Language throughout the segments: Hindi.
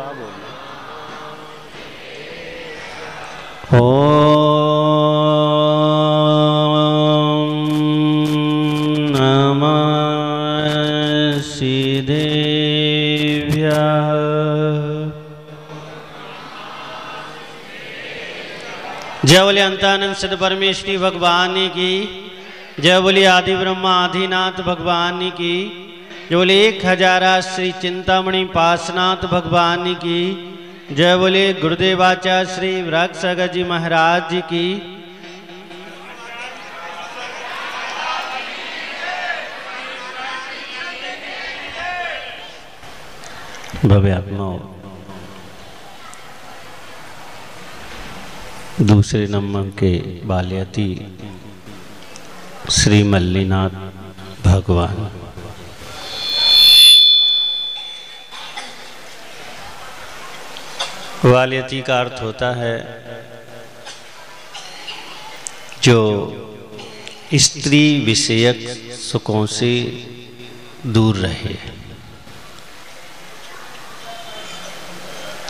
कहाँ बोले? ओम नमः सिद्धेभ्यः। जय बोले अंतानंद सिद्ध परमेश्वरी भगवान की। जय बोले आदि ब्रह्मा आदिनाथ भगवान की। जय बोले 1000 श्री चिंतामणि पासनाथ भगवान की। जय बोले गुरुदेवाचार्य श्री वृक्षसागर जी महाराज जी की। भव्य आत्मा दूसरे नंबर के बाल्यती श्री मल्लीनाथ भगवान। बाल्यती का अर्थ होता है जो स्त्री विषयक सुखों से दूर रहे।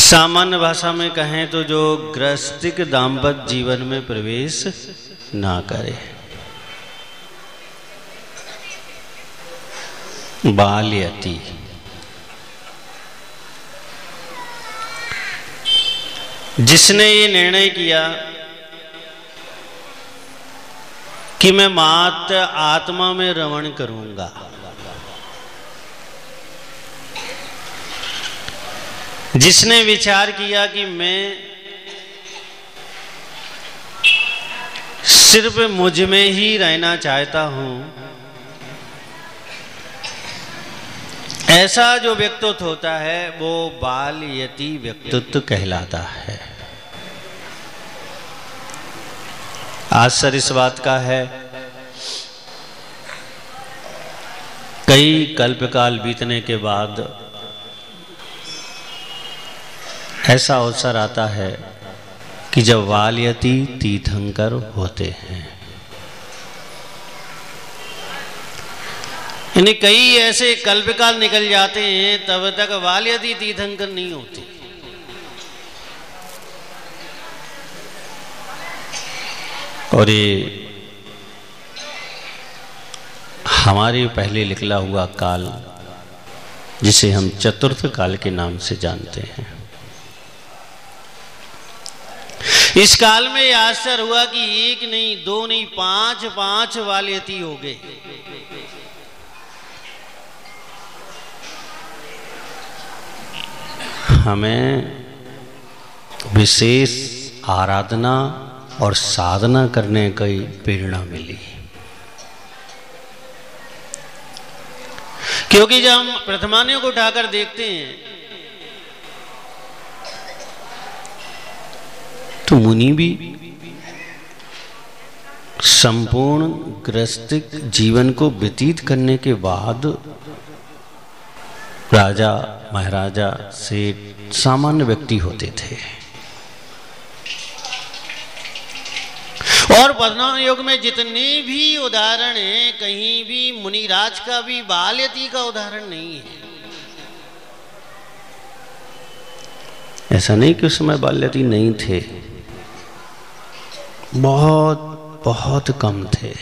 सामान्य भाषा में कहें तो जो गृहस्थिक दाम्पत्य जीवन में प्रवेश ना करे। बाल्यती जिसने ये निर्णय किया कि मैं मात्र आत्मा में रमण करूंगा, जिसने विचार किया कि मैं सिर्फ मुझ में ही रहना चाहता हूं, ऐसा जो व्यक्तित्व होता है वो बाल्यती व्यक्तित्व कहलाता है। आश्चर्य इस बात का है, कई कल्पकाल बीतने के बाद ऐसा अवसर आता है कि जब बाल्यती तीर्थंकर होते हैं। यानी कई ऐसे कल्पकाल निकल जाते हैं तब तक बाल्यती तीर्थंकर नहीं होते। और ये हमारे पहले निकला हुआ काल जिसे हम चतुर्थ काल के नाम से जानते हैं। इस काल में यह आश्चर्य हुआ कि 1 नहीं 2 नहीं 5 बाल्यती हो गए। हमें विशेष आराधना और साधना करने की प्रेरणा मिली, क्योंकि जब हम प्रथमानियों को उठाकर देखते हैं तो मुनि भी संपूर्ण गृहस्थिक जीवन को व्यतीत करने के बाद राजा महाराजा सेठ सामान्य व्यक्ति होते थे। और वर्तमान युग में जितने भी उदाहरण हैं कहीं भी मुनिराज का भी बाल्यती का उदाहरण नहीं है। ऐसा नहीं कि उस समय बाल्यती नहीं थे, बहुत बहुत कम थे।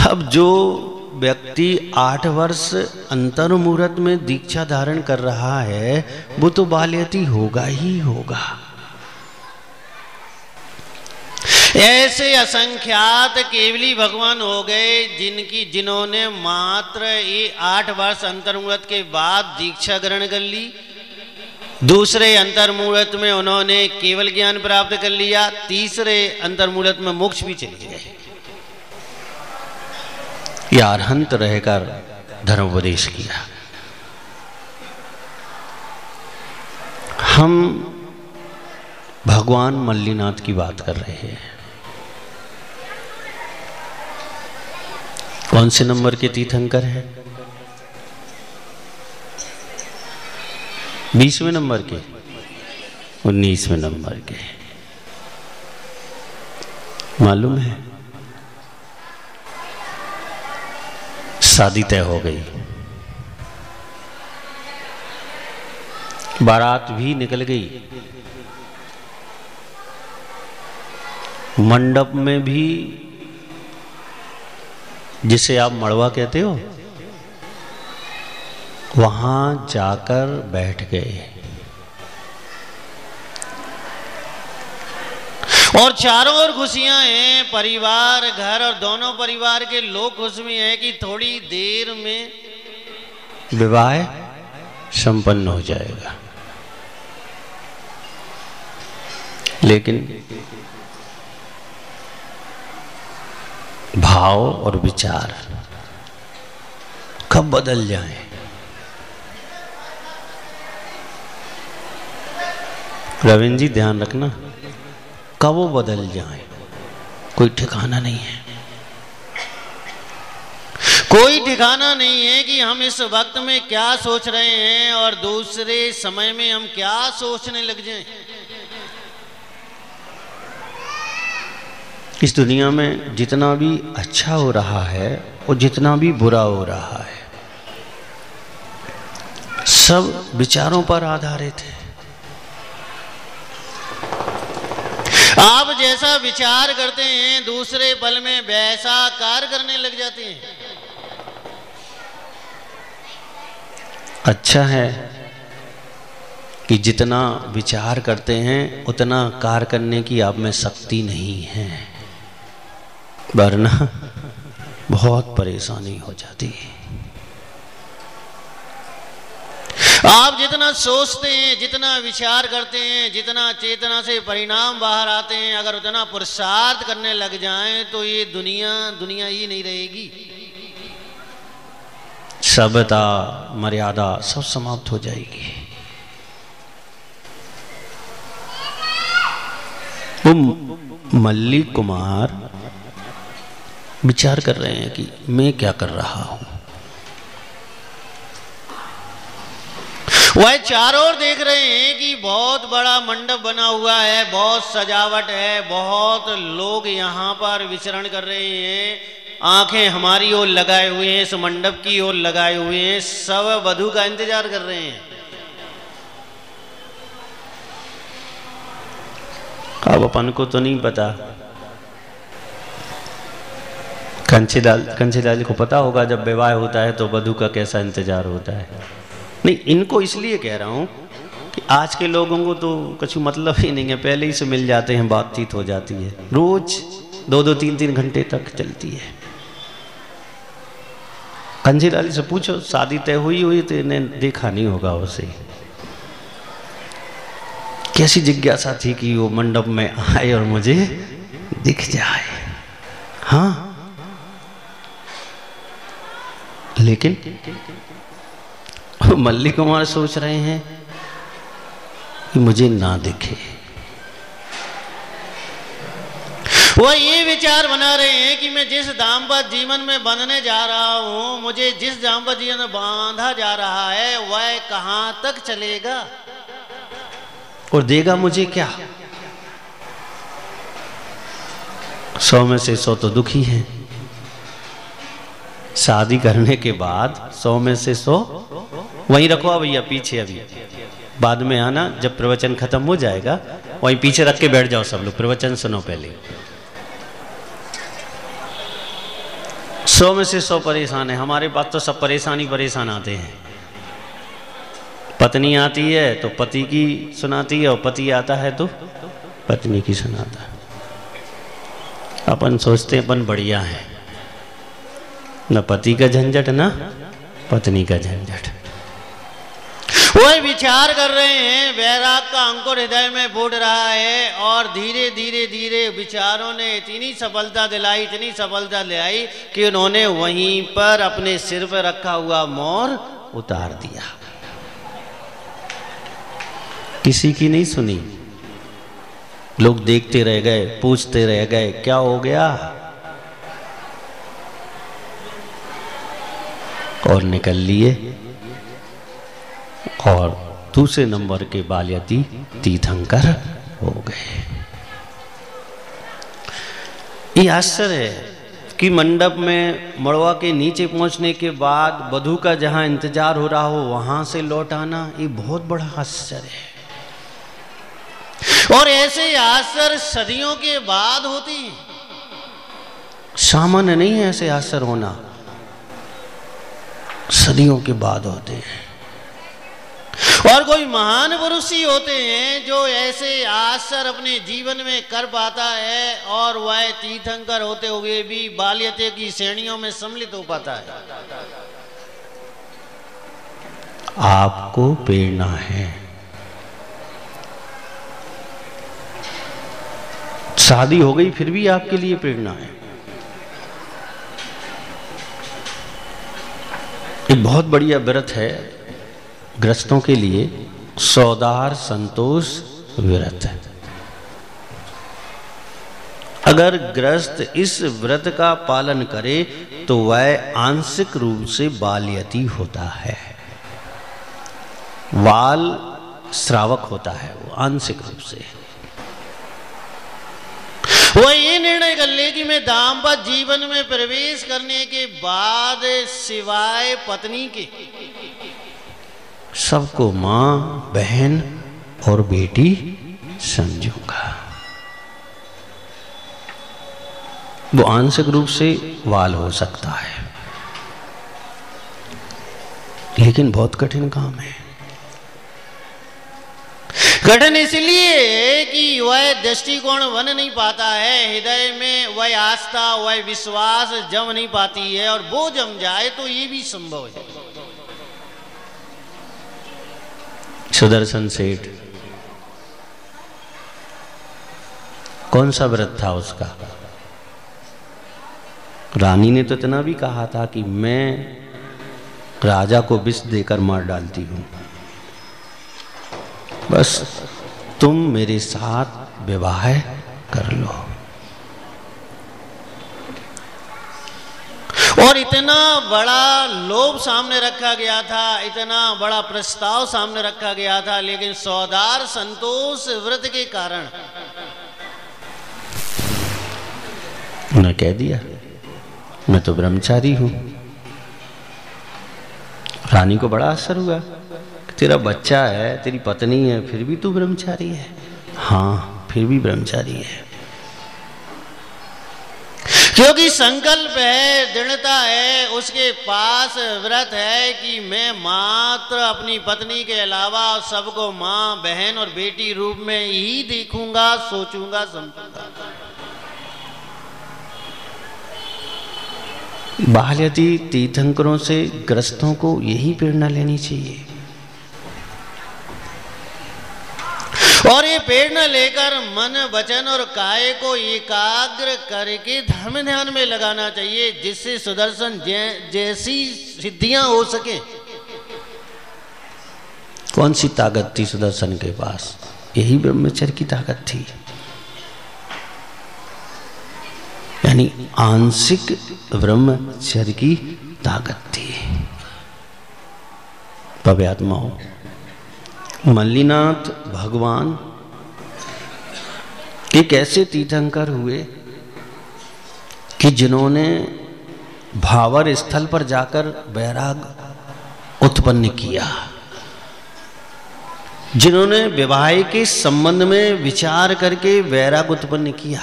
अब जो व्यक्ति 8 वर्ष अंतर मुहूर्त में दीक्षा धारण कर रहा है वो तो बाल्यती होगा ही होगा। ऐसे असंख्यात केवली भगवान हो गए जिन्होंने मात्र ये 8 वर्ष अंतर मुहूर्त के बाद दीक्षा ग्रहण कर ली। दूसरे अंतर मुहूर्त में उन्होंने केवल ज्ञान प्राप्त कर लिया। तीसरे अंतर मुहूर्त में मोक्ष भी चले गए या अरहंत रहकर धर्मोपदेश किया। हम भगवान मल्लीनाथ की बात कर रहे हैं। कौन से नंबर के तीर्थंकर है? 20वें नंबर के, 19वें नंबर के। मालूम है शादी तय हो गई, बारात भी निकल गई, मंडप में भी, जिसे आप मड़वा कहते हो, वहां जाकर बैठ गए और चारों ओर खुशियां हैं, परिवार, घर और दोनों परिवार के लोग खुश भी हैं कि थोड़ी देर में विवाह संपन्न हो जाएगा। लेकिन भाव और विचार कब बदल जाएं? रविंद्र जी ध्यान रखना, कब वो बदल जाएं कोई ठिकाना नहीं है। कोई ठिकाना नहीं है कि हम इस वक्त में क्या सोच रहे हैं और दूसरे समय में हम क्या सोचने लग जाएं। इस दुनिया में जितना भी अच्छा हो रहा है और जितना भी बुरा हो रहा है, सब विचारों पर आधारित है। आप जैसा विचार करते हैं, दूसरे पल में वैसा कार्य करने लग जाते हैं। अच्छा है कि जितना विचार करते हैं उतना कार्य करने की आप में शक्ति नहीं है, वरना बहुत परेशानी हो जाती है। आप जितना सोचते हैं, जितना विचार करते हैं, जितना चेतना से परिणाम बाहर आते हैं, अगर उतना पुरुषार्थ करने लग जाएं तो ये दुनिया ही नहीं रहेगी। सभ्यता, मर्यादा सब समाप्त हो जाएगी। वो मल्ली कुमार विचार कर रहे हैं कि मैं क्या कर रहा हूं। वह चारों ओर देख रहे हैं कि बहुत बड़ा मंडप बना हुआ है, बहुत सजावट है, बहुत लोग यहाँ पर विचरण कर रहे हैं, आंखें हमारी ओर लगाए हुए हैं, इस मंडप की ओर लगाए हुए हैं, सब वधू का इंतजार कर रहे हैं। अब अपन को तो नहीं पता, कंचीलाल को पता होगा जब विवाह होता है तो वधू का कैसा इंतजार होता है। नहीं, इनको इसलिए कह रहा हूं कि आज के लोगों को तो कुछ मतलब ही नहीं है, पहले ही से मिल जाते हैं, बातचीत हो जाती है, रोज 2-2, 3-3 घंटे तक चलती है। कंचीलाल से पूछो, शादी तय हुई तो इन्हें देखा नहीं होगा उसे। कैसी जिज्ञासा थी कि वो मंडप में आए और मुझे दिख जाए। हाँ, लेकिन मल्ली कुमार सोच रहे हैं कि मुझे ना दिखे। वो ये विचार बना रहे हैं कि मैं जिस दाम्पत्य जीवन में बंधने जा रहा हूं, मुझे जिस दाम्पत्य जीवन में बांधा जा रहा है, वह कहां तक चलेगा और देगा मुझे क्या। 100 में से 100 तो दुखी हैं। शादी करने के बाद 100 में से 100 वहीं रखो भैया पीछे, अभी बाद में आना, जब प्रवचन खत्म हो जाएगा वहीं पीछे रख के बैठ जाओ सब लोग, प्रवचन सुनो पहले। 100 में से 100 परेशान है। हमारे पास तो सब परेशान आते हैं। पत्नी आती है तो पति की सुनाती है और पति आता है तो पत्नी की सुनाता है। अपन सोचते हैं अपन बढ़िया है, न पति का झंझट न पत्नी का झंझट। वह विचार कर रहे हैं, वैराग का अंकुर हृदय में फूट रहा है और धीरे धीरे धीरे विचारों ने इतनी सफलता दिलाई कि उन्होंने वहीं पर अपने सिर पर रखा हुआ मोर उतार दिया। किसी की नहीं सुनी, लोग देखते रह गए, पूछते रह गए क्या हो गया, और निकल लिए और दूसरे नंबर के बाल्यती तीर्थंकर हो गए। ये आश्चर्य है कि मंडप में मड़वा के नीचे पहुंचने के बाद वधू का जहां इंतजार हो रहा हो वहां से लौट आना, ये बहुत बड़ा आश्चर्य है। और ऐसे आश्चर्य सदियों के बाद होते हैं, सामान्य नहीं है ऐसे आश्चर्य होना, सदियों के बाद होते हैं। और कोई महान पुरुष ही होते हैं जो ऐसे आश्चर्य अपने जीवन में कर पाता है और वह तीर्थंकर होते हुए भी बाल्यते की श्रेणियों में सम्मिलित हो पाता है। आपको प्रेरणा है, शादी हो गई फिर भी आपके लिए प्रेरणा है। एक बहुत बढ़िया व्रत है ग्रस्तों के लिए, सौदार संतोष व्रत है। अगर ग्रस्त इस व्रत का पालन करे तो वह आंशिक रूप से बाल्यती होता है, बाल श्रावक होता है वो आंशिक रूप से। वह ये निर्णय कर ले कि मैं दाम्पत्य जीवन में प्रवेश करने के बाद सिवाय पत्नी के सबको मां, बहन और बेटी समझूंगा। वो आंशिक रूप से बाल हो सकता है, लेकिन बहुत कठिन काम है। कठिन इसलिए कि वह दृष्टिकोण बन नहीं पाता है, हृदय में वह आस्था, वह विश्वास जम नहीं पाती है, और वो जम जाए तो ये भी संभव है। सुदर्शन सेठ, कौन सा व्रत था उसका? रानी ने तो इतना भी कहा था कि मैं राजा को विष देकर मार डालती हूं, बस तुम मेरे साथ विवाह कर लो। और इतना बड़ा लोभ सामने रखा गया था, इतना बड़ा प्रस्ताव सामने रखा गया था, लेकिन सौदार संतोष व्रत के कारण उन्हें कह दिया मैं तो ब्रह्मचारी हूं। रानी को बड़ा असर हुआ, तेरा बच्चा है, तेरी पत्नी है, फिर भी तू ब्रह्मचारी है। हाँ, फिर भी ब्रह्मचारी है, क्योंकि संकल्प है, दृढ़ता है, उसके पास व्रत है कि मैं मात्र अपनी पत्नी के अलावा सबको मां, बहन और बेटी रूप में ही देखूंगा, सोचूंगा, समझूंगा। बाल्यती तीर्थंकरों से ग्रस्तों को यही प्रेरणा लेनी चाहिए, और ये प्रेरणा लेकर मन, वचन और काया को एकाग्र करके धर्म ध्यान में लगाना चाहिए, जिससे सुदर्शन जैसी सिद्धियां हो सके। कौन सी ताकत थी सुदर्शन के पास? यही ब्रह्मचर्य की ताकत थी, यानी आंशिक ब्रह्मचर्य की ताकत थी। पव्यात्माओं, मल्लीनाथ भगवान एक ऐसे तीर्थंकर हुए कि जिन्होंने भावर स्थल पर जाकर वैराग उत्पन्न किया, जिन्होंने विवाह के संबंध में विचार करके वैराग उत्पन्न किया,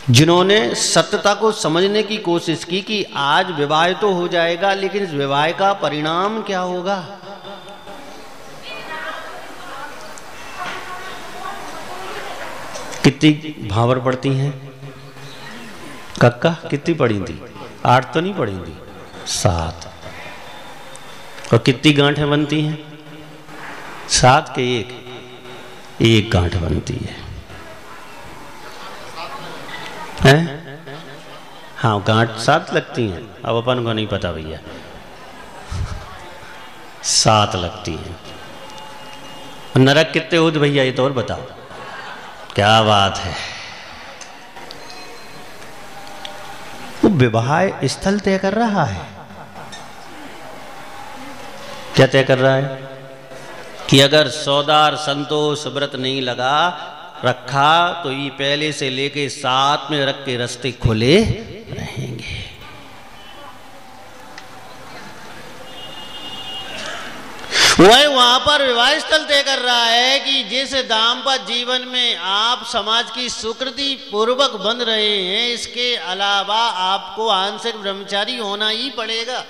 जिन्होंने सत्यता को समझने की कोशिश की कि आज विवाह तो हो जाएगा, लेकिन इस विवाह का परिणाम क्या होगा। कितनी भावर पड़ती हैं? कक्का कितनी पड़ी थी? 8 तो नहीं पड़ी थी, 7। और कितनी गांठें बनती हैं? 7 के 1 गांठ बनती है, हैं? हाँ, गांठ 7 लगती हैं। अब अपन को नहीं पता भैया, 7 लगती हैं। नरक कितने होते भैया, ये तो और बताओ। क्या बात है। वो विवाह स्थल तय कर रहा है। क्या तय कर रहा है? कि अगर सौदार संतोष व्रत नहीं लगा रखा तो ये पहले से लेके 7 में रख के रास्ते खुले वह वहां पर विवाह स्थल तय कर रहा है कि जिस दाम्पत्य जीवन में आप समाज की स्वीकृति पूर्वक बंध रहे हैं, इसके अलावा आपको आंशिक ब्रह्मचारी होना ही पड़ेगा।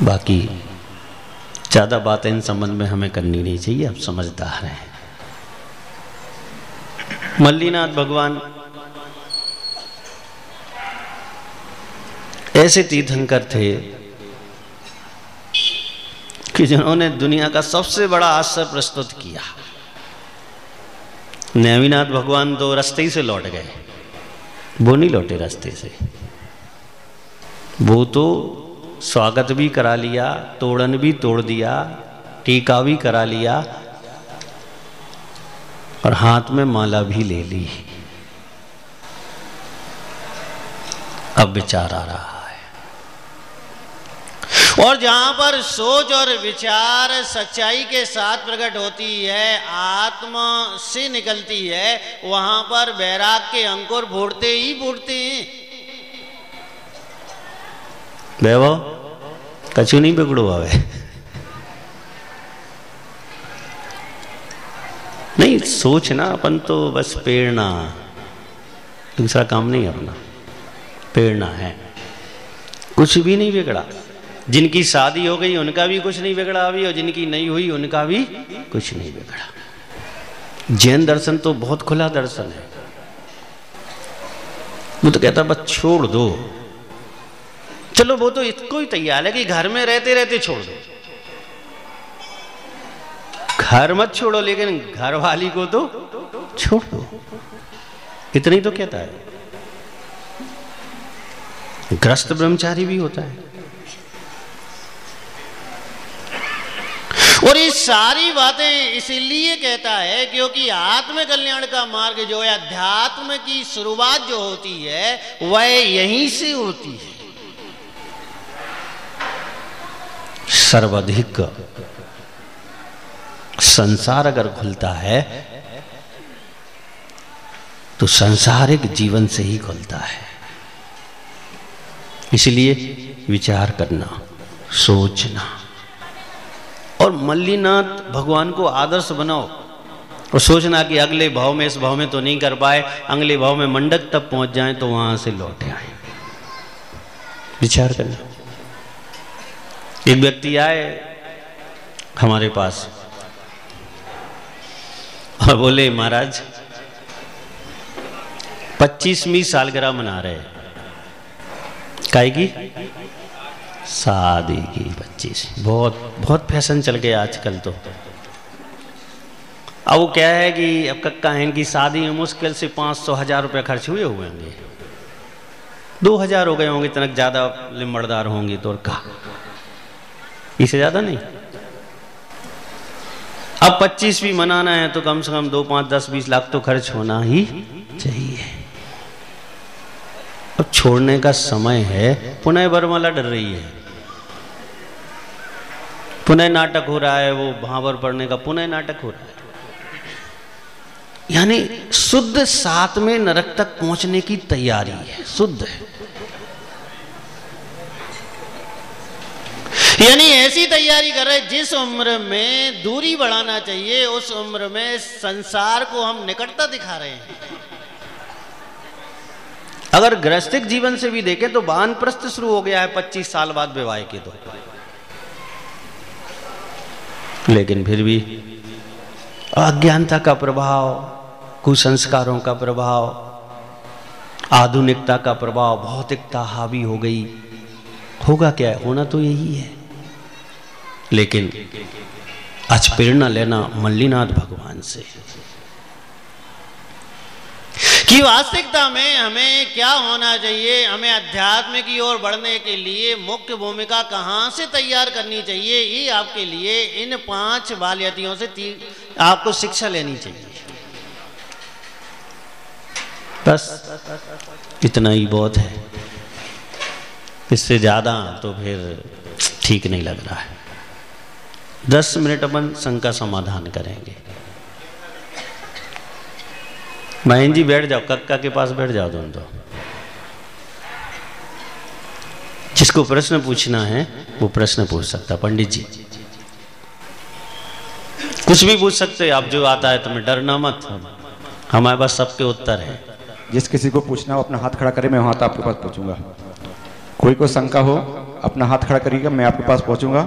बाकी ज्यादा बातें इन संबंध में हमें करनी नहीं चाहिए, आप समझदार हैं। मल्लीनाथ भगवान ऐसे तीर्थंकर थे कि जिन्होंने दुनिया का सबसे बड़ा आश्चर्य प्रस्तुत किया। नेमिनाथ भगवान तो रास्ते ही से लौट गए, वो नहीं लौटे रास्ते से। वो तो स्वागत भी करा लिया, तोड़न भी तोड़ दिया, टीका भी करा लिया और हाथ में माला भी ले ली। अब विचार आ रहा है, और जहां पर सोच और विचार सच्चाई के साथ प्रकट होती है, आत्मा से निकलती है, वहां पर वैराग के अंकुर फूटते ही फूटते हैं। वैभव कछु नहीं बिगड़ो आवे, नहीं सोचना अपन तो बस प्रेरणा, दूसरा काम नहीं अपना, प्रेरणा है। कुछ भी नहीं बिगड़ा। जिनकी शादी हो गई उनका भी कुछ नहीं बिगड़ा अभी, और जिनकी नहीं हुई उनका भी कुछ नहीं बिगड़ा। जैन दर्शन तो बहुत खुला दर्शन है। वो तो कहता बस छोड़ दो, चलो वो तो इसको ही तैयार है कि घर में रहते रहते छोड़ दो। घर मत छोड़ो, लेकिन घर वाली को तो छोड़ दो, इतना ही तो कहता है। ग्रस्त ब्रह्मचारी भी होता है। और ये सारी बातें इसलिए कहता है क्योंकि आत्म कल्याण का मार्ग जो है, अध्यात्म की शुरुआत जो होती है, वह यहीं से होती है। सर्वाधिक संसार अगर खुलता है तो सांसारिक जीवन से ही खुलता है। इसलिए विचार करना, सोचना, और मल्लीनाथ भगवान को आदर्श बनाओ, और सोचना कि अगले भाव में, इस भाव में तो नहीं कर पाए, अगले भाव में मंडक तक पहुंच जाएं तो वहां से लौटे आए। विचार करना। एक व्यक्ति आए हमारे पास और बोले, महाराज 25वीं सालगिरह मना रहे। काहे की? शादी की 25। बहुत फैशन चल गया आजकल तो। अब वो क्या है कि अब कक्का है इनकी शादी में मुश्किल से 500-1000 रुपये खर्च हुए होंगे, 2000 हो गए होंगे, इतना ज्यादा लिम्बड़दार होंगे तो, और कहा इससे ज्यादा नहीं। अब 25वीं मनाना है तो कम से कम 2, 5, 10, 20 लाख तो खर्च होना ही चाहिए। अब छोड़ने का समय है। पुनः वरमाला डर रही है, पुनः नाटक हो रहा है, वो भावर पड़ने का पुनः नाटक हो रहा है। यानी शुद्ध 7वें नरक तक पहुंचने की तैयारी है, शुद्ध है। यानी ऐसी तैयारी कर रहे, जिस उम्र में दूरी बढ़ाना चाहिए उस उम्र में संसार को हम निकटता दिखा रहे हैं। अगर गृहस्थिक जीवन से भी देखें तो वानप्रस्थ शुरू हो गया है 25 साल बाद विवाह के तो, लेकिन फिर भी अज्ञानता का प्रभाव, कुसंस्कारों का प्रभाव, आधुनिकता का प्रभाव, भौतिकता हावी हो गई। होगा क्या है? होना तो यही है। लेकिन आज प्रेरणा लेना मल्लीनाथ भगवान से कि वास्तविकता में हमें क्या होना चाहिए, हमें अध्यात्म की ओर बढ़ने के लिए मुख्य भूमिका कहां से तैयार करनी चाहिए, ये आपके लिए इन 5 बालयतियों से आपको शिक्षा लेनी चाहिए। बस इतना ही बहुत है, इससे ज्यादा तो फिर ठीक नहीं लग रहा है। 10 मिनट अपन शंका समाधान करेंगे। बहन जी बैठ जाओ, कक्का के पास बैठ जाओ तुम तो। जिसको प्रश्न पूछना है वो प्रश्न पूछ सकता। पंडित जी कुछ भी पूछ सकते, आप जो आता है तुम्हें, डरना मत, हमारे पास सबके उत्तर है। जिस किसी को पूछना हो अपना हाथ खड़ा करे, मैं वहां आपके पास पहुंचूंगा। कोई को शंका हो अपना हाथ खड़ा करिएगा, मैं आपके पास पहुंचूंगा।